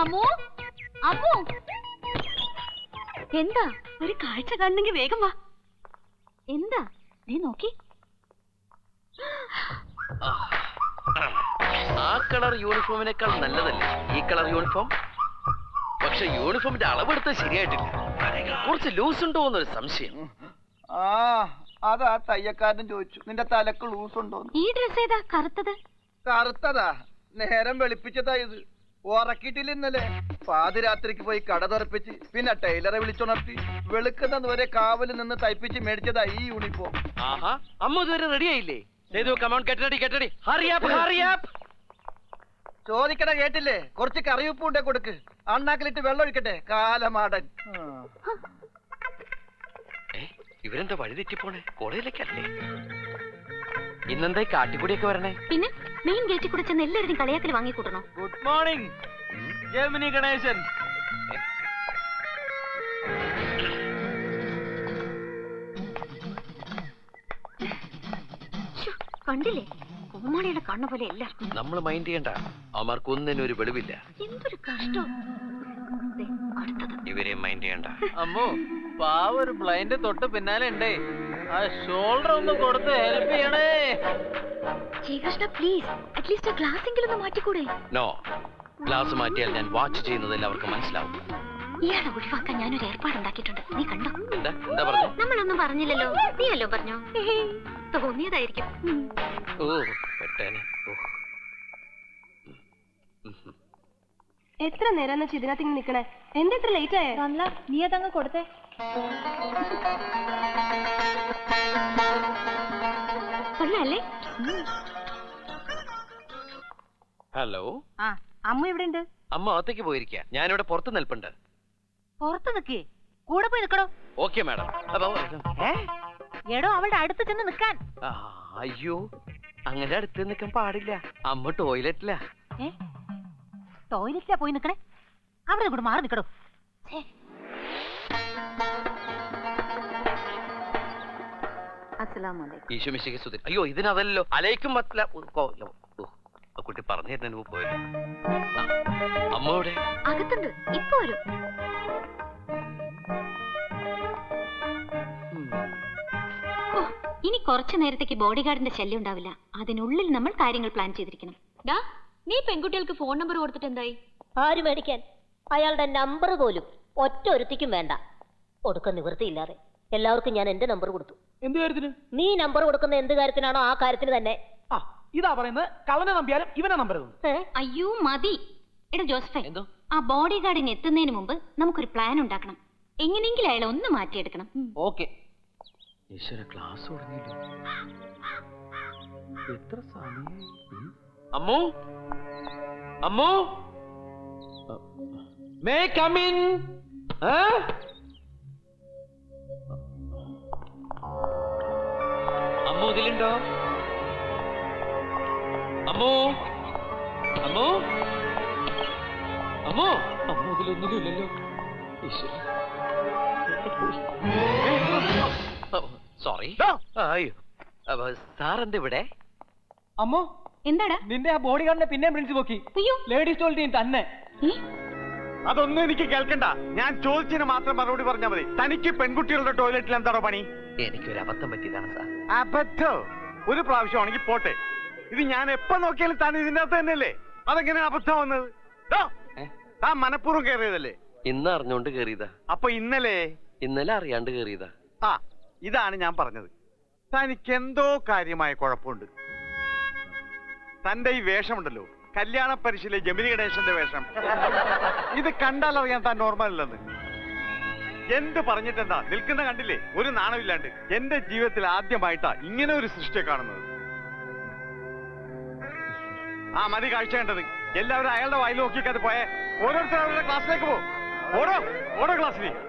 അമ്മോ അമ്മോ, എന്താ? ഒരു കാഴ്ച കാണണമെങ്കിൽ വേഗം വാ. എന്താ നീ നോക്കി? ആ കളർ യൂണിഫോമിനേക്കാൾ നല്ലതല്ലേ ഈ കളർ യൂണിഫോം? പക്ഷെ യൂണിഫോമിന്റെ അളവെടുത്ത് ശരിയായിട്ടില്ല. കുറച്ച് ലൂസ് ഉണ്ടോ എന്നൊരു സംശയം. അതാ തയ്യക്കാരനും ചോദിച്ചു, നിന്റെ തലക്ക് ലൂസ് ഉണ്ടോ? ഈ ഡ്രസ് ഏതാ കറുത്തത്? കറുത്തതാ, നേരം വെളുപ്പിച്ചതാ ഇത്. ഉറക്കിയിട്ടില്ല ഇന്നലെ. പാതിരാത്രിക്ക് പോയി കട തുറപ്പിച്ച് പിന്നെ ടൈലറെ വിളിച്ചുണർത്തി വെളുക്കുന്നത് വരെ കാവലിൽ നിന്ന് തയ്പ്പിച്ച് മേടിച്ചതാ ഈ യൂണിഫോം. ആഹാ, അമ്മ ഇതുവരെ റെഡി ആയില്ലേ? ചോദിക്കണ കേട്ടില്ലേ? കുറച്ച് കറിയുപ്പ് കൊണ്ടേ കൊടുക്ക്. അണ്ണാക്കിലിട്ട് വെള്ളം ഒഴിക്കട്ടെ, കാലമാടൻ. ഇവരെന്താ വഴി തെറ്റിപ്പോണേ? കോളേജിലേക്കല്ലേ? ഇന്നെന്താ കാട്ടിക്കൂടിയൊക്കെ വരണേ? പിന്നെ മെയിൻ ഗേറ്റിൽ കൂടെ ചെന്ന് എല്ലാവരും കളിയാക്കൽ വാങ്ങിക്കൂട്ടണോ? Good morning Gemini Ganesan. കണ്ടില്ലേ, കോമാളിയുടെ കണ്ണ പോലെ എല്ലാവർക്കും. നമ്മൾ മൈൻഡ് ചെയ്യണ്ട, അവന്മാർക്ക് ഒന്നിനും ഒരു വെളിവില്ല. എന്തൊരു കഷ്ടം. ഇവരെ മൈൻഡ് ചെയ്യണ്ട. അമ്മോ, പാവ ഒരു ബ്ലൈൻഡ് തൊട്ട് പിന്നാലെ ഉണ്ടേ. ആ ഷോൾഡർ ഒന്ന് കൊടുത്ത് ഹെൽപ്പ് ചെയ്യണേ. ശ്രീകൃഷ്ണ പ്ലീസ്, അറ്റ്ലീസ്റ്റ് ആ ഗ്ലാസ് എങ്കിലും ഒന്ന് മാറ്റിക്കൂടെ? നോ, ഗ്ലാസ് മാറ്റിയാൽ ഞാൻ വാച്ച് ചെയ്യുന്നതിൽ അവർക്ക് മനസ്സിലാവും. ഇയാളെ ഒഴിവാക്കാൻ ഞാനൊരു ഏർപ്പാടുണ്ടാക്കിയിട്ടുണ്ട്, നീ കണ്ടോ? എന്താ എന്താ പറഞ്ഞു? നമ്മളൊന്നും പറഞ്ഞില്ലല്ലോ, നീയല്ലോ പറഞ്ഞോ. തോന്നിയതായിരിക്കും. ഓ പെട്ടേനെ. എത്ര നേരം ഇതിനകത്ത് ഇങ്ങനെ നിക്കണേ? എന്താ എത്ര ലേറ്റ് ആയേ? നീ അതങ്ങ് കൊടുത്തേ. കൊള്ളാല്ലേ? ഹലോ. അമ്മ ഇവിടെ ഉണ്ട്. അമ്മ അകത്തേക്ക് പോയിരിക്കുക, ഞാനിവിടെ പുറത്ത് നിൽപ്പുണ്ട്. പുറത്ത് നിക്കേ, കൂടെ പോയി നിക്കണോ? Okay madam. എടോ, അവളുടെ അടുത്ത് ചെന്ന് നിക്കാൻ. അയ്യോ, അങ്ങനെ അടുത്ത് നിൽക്കാൻ പാടില്ല. അമ്മ ടോയ്ലറ്റിലാ. ടോയ്ലറ്റിലാ പോയി നിക്കണേ? അവിടെ കൂടെ മാറി നിക്കടോ. ഈശോ മിശിഹായെ സ്തുതി. അയ്യോ, ഇതിനതല്ലോ അലൈക്കും കുട്ടി പറഞ്ഞു തരുന്നതിന് പോയല്ലോ. അമ്മ ഇവിടെ അകത്തുണ്ട്, ഇപ്പൊ വരും. ഇനി കുറച്ചു നേരത്തേക്ക് ബോഡി ഗാർഡിന്റെ ശല്യം ഉണ്ടാവില്ല. അതിനുള്ളിൽ നമ്മൾ കാര്യങ്ങൾ പ്ലാൻ ചെയ്തിരിക്കണം. നീ പെൺകുട്ടികൾക്ക് ഫോൺ നമ്പർ കൊടുത്തിട്ട് എന്തായി? ആര് മേടിക്കാൻ? അയാളുടെ നമ്പർ പോലും ഒറ്റ ഒരുത്തിക്കും വേണ്ട. കൊടുക്കാൻ നിവൃത്തിയില്ലാതെ എല്ലാവർക്കും ഞാൻ എന്റെ നമ്പർ കൊടുത്തു. എന്ത് കാര്യത്തിന്? നീ നമ്പർ കൊടുക്കുന്ന എന്ത് കാര്യത്തിനാണോ ആ കാര്യത്തിന് തന്നെ. ഇതാ പറയുന്നത്, കള്ളനെ നമ്പിയാലും ഇവനെ നമ്പർ. അയ്യോ മതി. എടാ ജോസഫേ, ആ ബോഡി ഗാർഡിന് എത്തുന്നതിന് മുമ്പ് നമുക്കൊരു പ്ലാൻ ഉണ്ടാക്കണം. എങ്ങനെയെങ്കിലും അയാളെ ഒന്ന് മാറ്റിയെടുക്കണം. ഓക്കെ. ഈശ്വര, ക്ലാസ് തുടങ്ങിയല്ലോ. എത്ര സമയം? അമ്മോ, അമ്മോ, മേ കം ഇൻ? അമ്മോ ഇതിലുണ്ടോ? അമ്മോ, അമ്മോ, അമ്മോ, അമ്മോ ഇതിലൊന്നുമില്ലല്ലോ. സോറി. അയ്യോ, സാർ എന്താ ഇവിടെ? അമ്മോ, എന്താടാ? നിന്റെ ആ ബോഡി ഗാർഡിനെ പിന്നെയും പ്രിൻസ് നോക്കി. അയ്യോ, ലേഡീസ് ടോയ്ലറ്റിൽ തന്നെ. അതൊന്നും എനിക്ക് കേൾക്കണ്ട, ഞാൻ ചോദിച്ചതിന് മാത്രം മറുപടി പറഞ്ഞാൽ മതി. തനിക്ക് പെൺകുട്ടികളുടെ ടോയ്ലറ്റിൽ എന്താണോ പണി? എനിക്കൊരു അബദ്ധം പറ്റിയതാണ് സാർ. അബദ്ധം? ഒരു പ്രാവശ്യമാണെങ്കിൽ പോട്ടെ, ഇത് ഞാൻ എപ്പോ നോക്കിയാലും താൻ ഇതിന്റെ അകത്ത് തന്നെയല്ലേ. അതെങ്ങനെ അബദ്ധം വന്നത്? താൻ മനഃപൂർവ്വം കയറിയതല്ലേ? ഇന്ന് അറിഞ്ഞോണ്ട് കേറിയതാ. അപ്പൊ ഇന്നലെ അറിയാണ്ട് കേറിയതാ. ഇതാണ് ഞാൻ പറഞ്ഞത്, തനിക്ക് എന്തോ കാര്യമായ കുഴപ്പമുണ്ട്. തന്റെ ഈ വേഷമുണ്ടല്ലോ, കല്യാണ പരിശീലെ ജമിനി ഗണേശന്റെ വേഷം, ഇത് കണ്ടാൽ അറിയാൻ താൻ നോർമൽ അല്ലെന്ന്. എന്ത് പറഞ്ഞിട്ടെന്താ? നിൽക്കുന്ന കണ്ടില്ലേ, ഒരു നാണമില്ലാണ്ട്. എന്റെ ജീവിതത്തിൽ ആദ്യമായിട്ടാ ഇങ്ങനെ ഒരു സൃഷ്ടിയെ കാണുന്നത്. മതി കാഴ്ച കണ്ടത്. എല്ലാവരും അയാളുടെ വായിൽ നോക്കിക്കാതെ പോയേ. ഓരോരുത്തർ അവരുടെ ക്ലാസ്സിലേക്ക് പോ. ഓടോ ക്ലാസ്സിലേക്ക്.